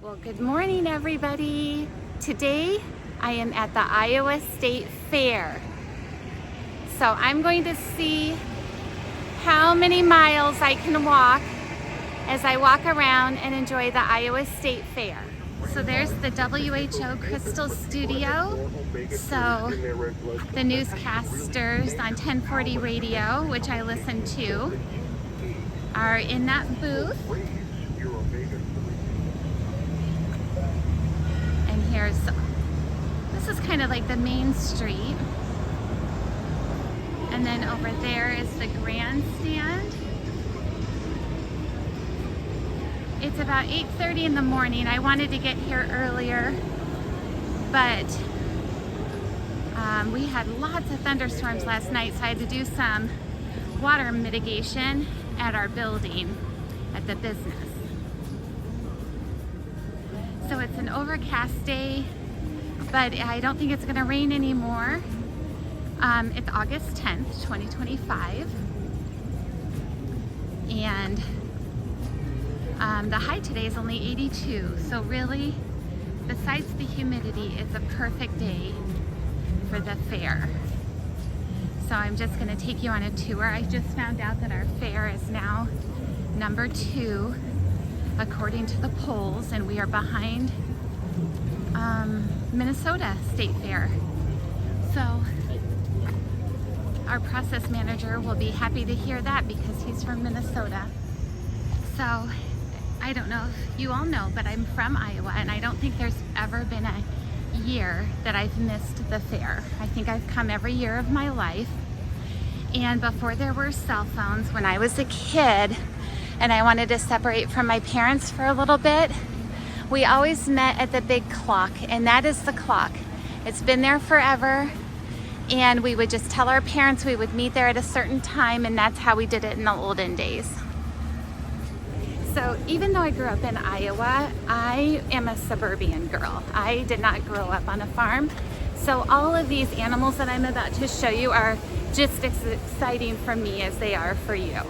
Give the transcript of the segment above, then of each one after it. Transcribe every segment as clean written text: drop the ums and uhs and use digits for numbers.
Well, good morning, everybody. Today I am at the Iowa State Fair. So I'm going to see how many miles I can walk as I walk around and enjoy the Iowa State Fair. So there's the WHO Crystal Studio. So the newscasters on 1040 radio, which I listen to, are in that booth. And this is kind of like the main street. And then over there is the grandstand. It's about 8:30 in the morning. I wanted to get here earlier, but we had lots of thunderstorms last night, so I had to do some water mitigation at our building, at the business. So it's an overcast day, but I don't think it's gonna rain anymore. It's August 10th, 2025. And the high today is only 82. So really, besides the humidity, it's a perfect day for the fair. So I'm just gonna take you on a tour. I just found out that our fair is now number 2 according to the polls, and we are behind Minnesota State Fair. So our process manager will be happy to hear that because he's from Minnesota. So I don't know if you all know, but I'm from Iowa, and I don't think there's ever been a year that I've missed the fair. I think I've come every year of my life. And before there were cell phones, when I was a kid and I wanted to separate from my parents for a little bit, we always met at the big clock, and that is the clock. It's been there forever, and we would just tell our parents we would meet there at a certain time, and that's how we did it in the olden days. So even though I grew up in Iowa, I am a suburban girl. I did not grow up on a farm. So all of these animals that I'm about to show you are just as exciting for me as they are for you.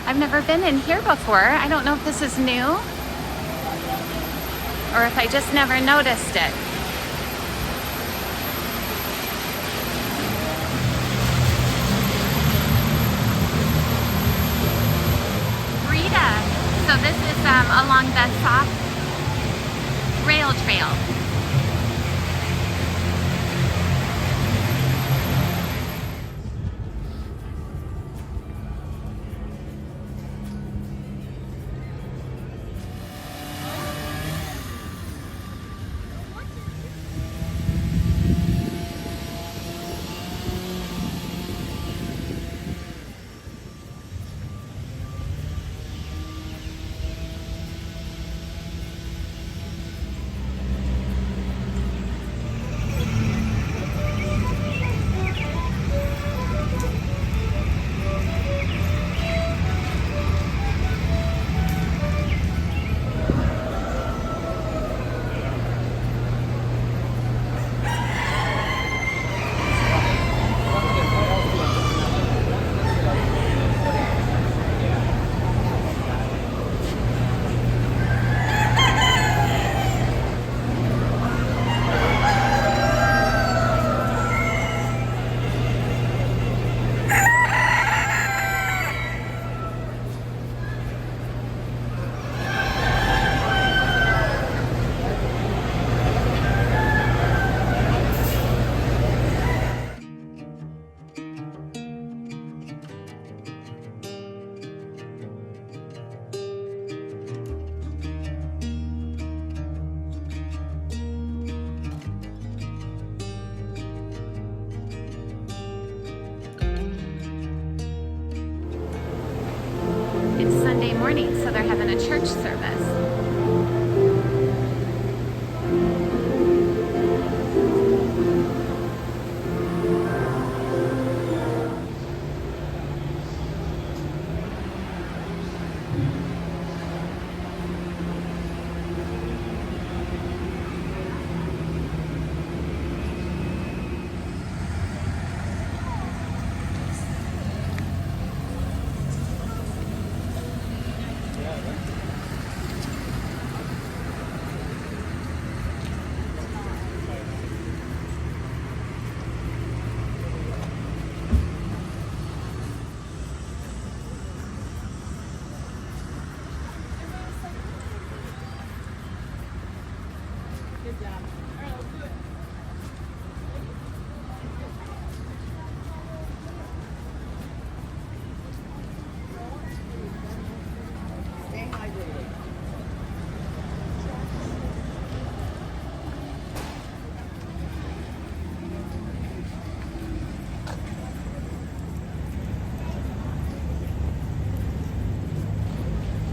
I've never been in here before. I don't know if this is new or if I just never noticed it. Rita. So this is along the soft rail trail. morning, so they're having a church service.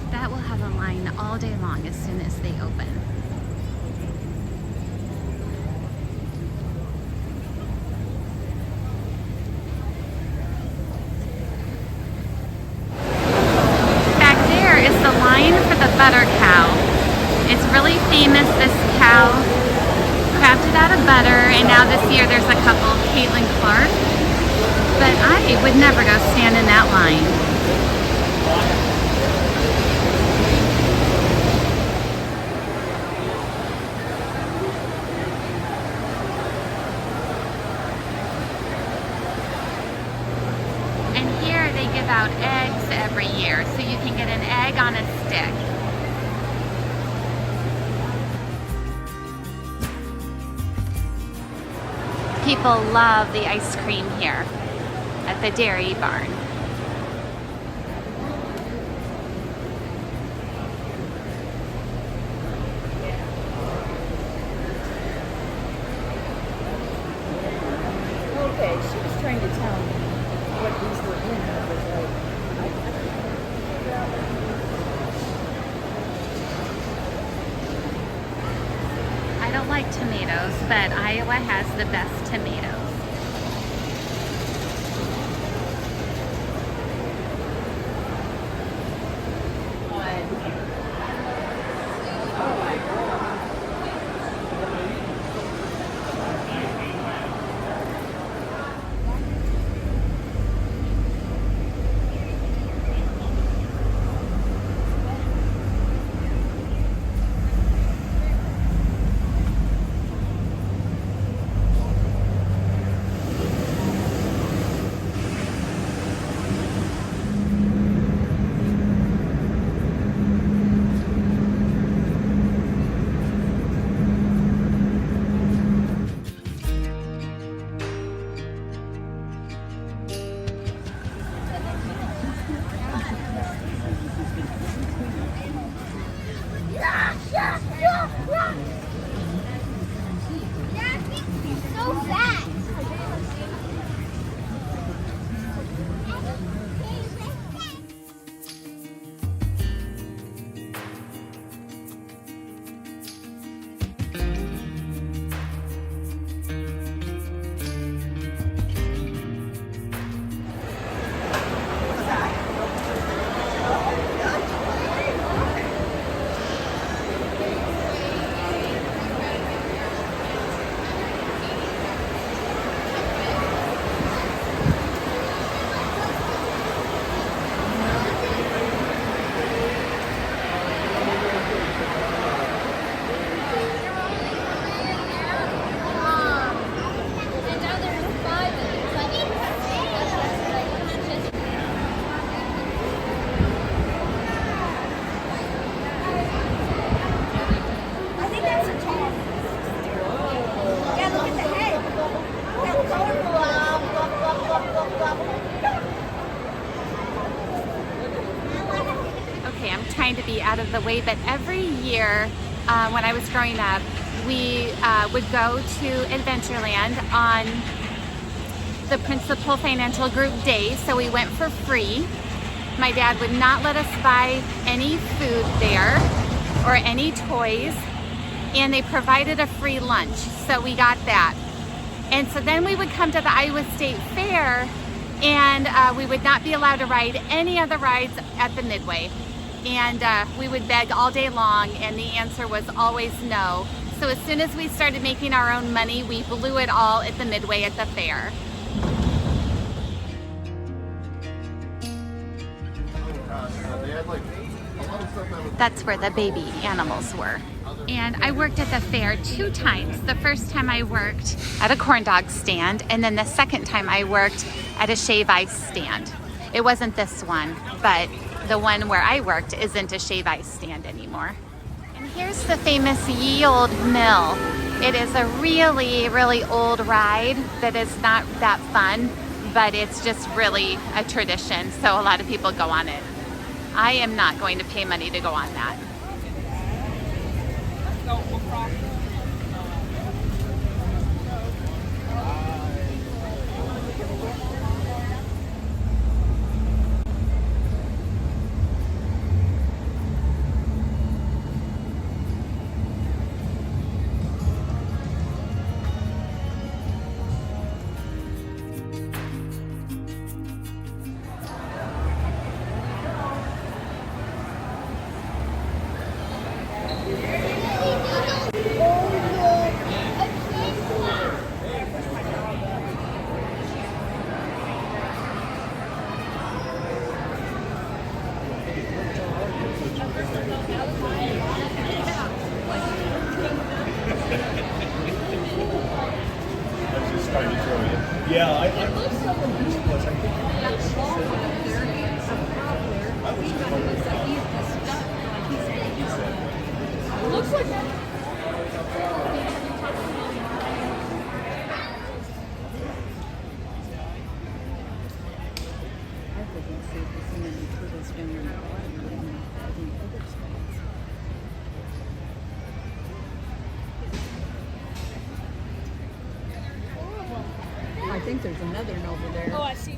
That will have a line all day long as soon as they open. Back there is the line for the butter cow. It's really famous, this cow. Crabbed it out of butter, and now this year there's a couple, Caitlin Clark. But I would never go stand in that line. Give out eggs every year, so you can get an egg on a stick. People love the ice cream here at the dairy barn. Okay, she was trying to tell me what these were in. I was like, I don't like tomatoes, but Iowa has the best tomatoes. trying to be out of the way, but every year when I was growing up, we would go to Adventureland on the Principal Financial Group Day, so we went for free. My dad would not let us buy any food there or any toys, and they provided a free lunch, so we got that. And so then we would come to the Iowa State Fair, and we would not be allowed to ride any of the rides at the Midway. And we would beg all day long, and the answer was always no. So as soon as we started making our own money, we blew it all at the Midway at the fair. That's where the baby animals were. And I worked at the fair 2 times. The first time I worked at a corn dog stand, and then the second time I worked at a shave ice stand. It wasn't this one, but the one where I worked isn't a shave ice stand anymore. And here's the famous Ye Olde Mill. It is a really, really old ride that is not that fun, but it's just really a tradition, so a lot of people go on it. I am not going to pay money to go on that. Yeah, I love some of this place. I think it looks like that. I think there's another one over there. Oh, I see.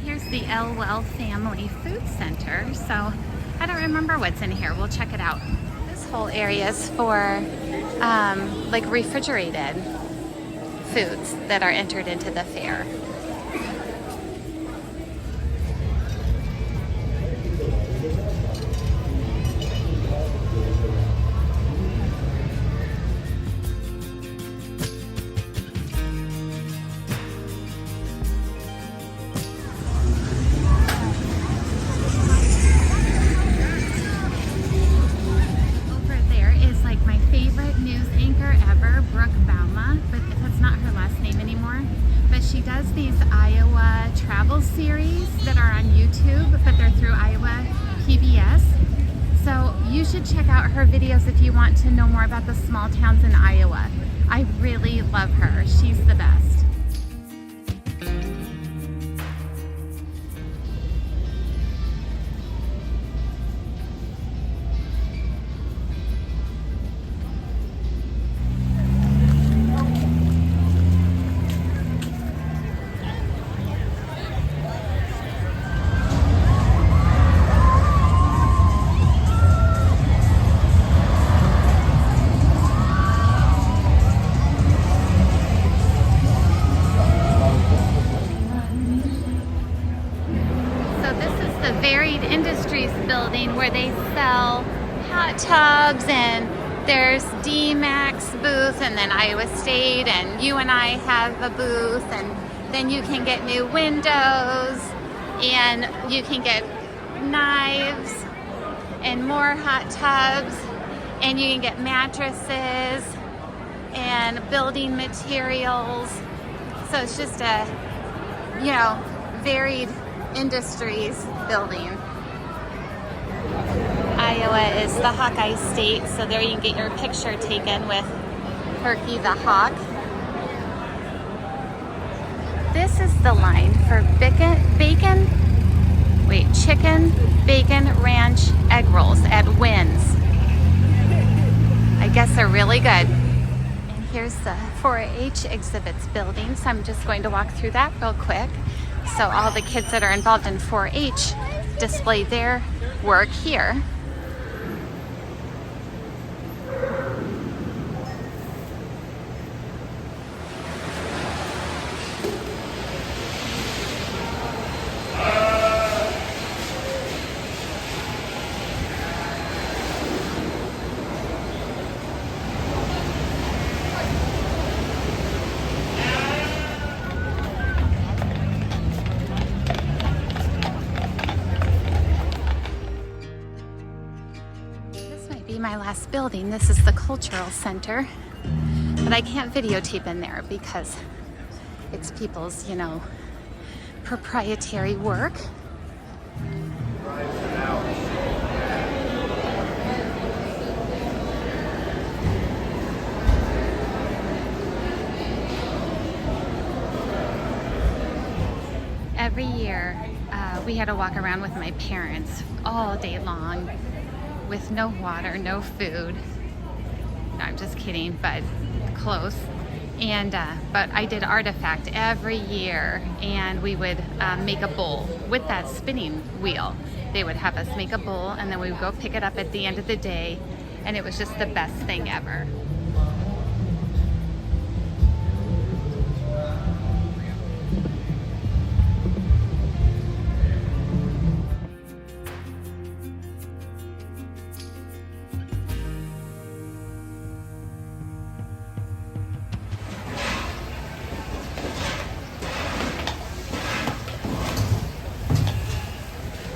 Here's the Elwell Family Food Center. So I don't remember what's in here. We'll check it out. This whole area is for like refrigerated foods that are entered into the fair. She does these Iowa travel series that are on YouTube, but they're through Iowa PBS. So you should check out her videos if you want to know more about the small towns in Iowa. I really love her. She's the best. Varied Industries building where they sell hot tubs, and there's D-Max booth, and then Iowa State, and you and I have a booth, and then you can get new windows, and you can get knives and more hot tubs, and you can get mattresses and building materials. So it's just a, you know, varied industries building. Iowa is the Hawkeye state, so there you can get your picture taken with Herky the Hawk. This is the line for bacon, Wait, chicken, bacon, ranch, egg rolls at Wynn's. I guess they're really good. And here's the 4-H exhibits building, so I'm just going to walk through that real quick. So all the kids that are involved in 4-H display their work here. My last building. This is the cultural center, but I can't videotape in there because it's people's, you know, proprietary work. Every year we had to walk around with my parents all day long with no water, no food. No, I'm just kidding, but close. And but I did Artifact every year, and we would make a bowl with that spinning wheel. They would have us make a bowl, and then we would go pick it up at the end of the day, and it was just the best thing ever.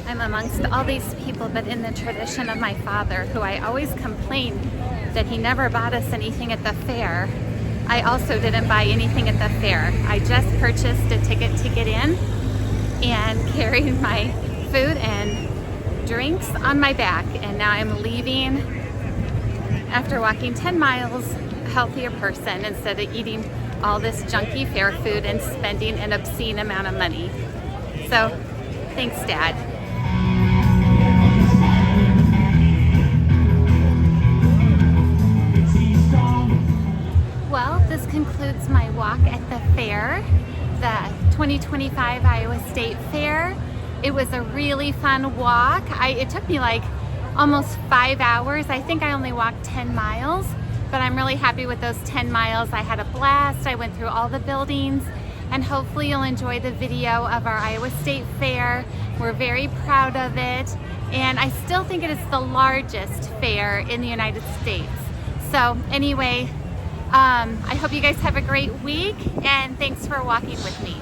I'm amongst all these people, but in the tradition of my father, who I always complained that he never bought us anything at the fair. I also didn't buy anything at the fair. I just purchased a ticket to get in and carried my food and drinks on my back. And now I'm leaving after walking 10 miles, a healthier person, instead of eating all this junky fair food and spending an obscene amount of money. So, thanks, Dad. Well, this concludes my walk at the fair, the 2025 Iowa State Fair. It was a really fun walk. It took me like almost 5 hours. I think I only walked 10 miles, but I'm really happy with those 10 miles. I had a blast. I went through all the buildings, and hopefully you'll enjoy the video of our Iowa State Fair. We're very proud of it, and I still think it is the largest fair in the United States. So anyway, I hope you guys have a great week, and thanks for walking with me.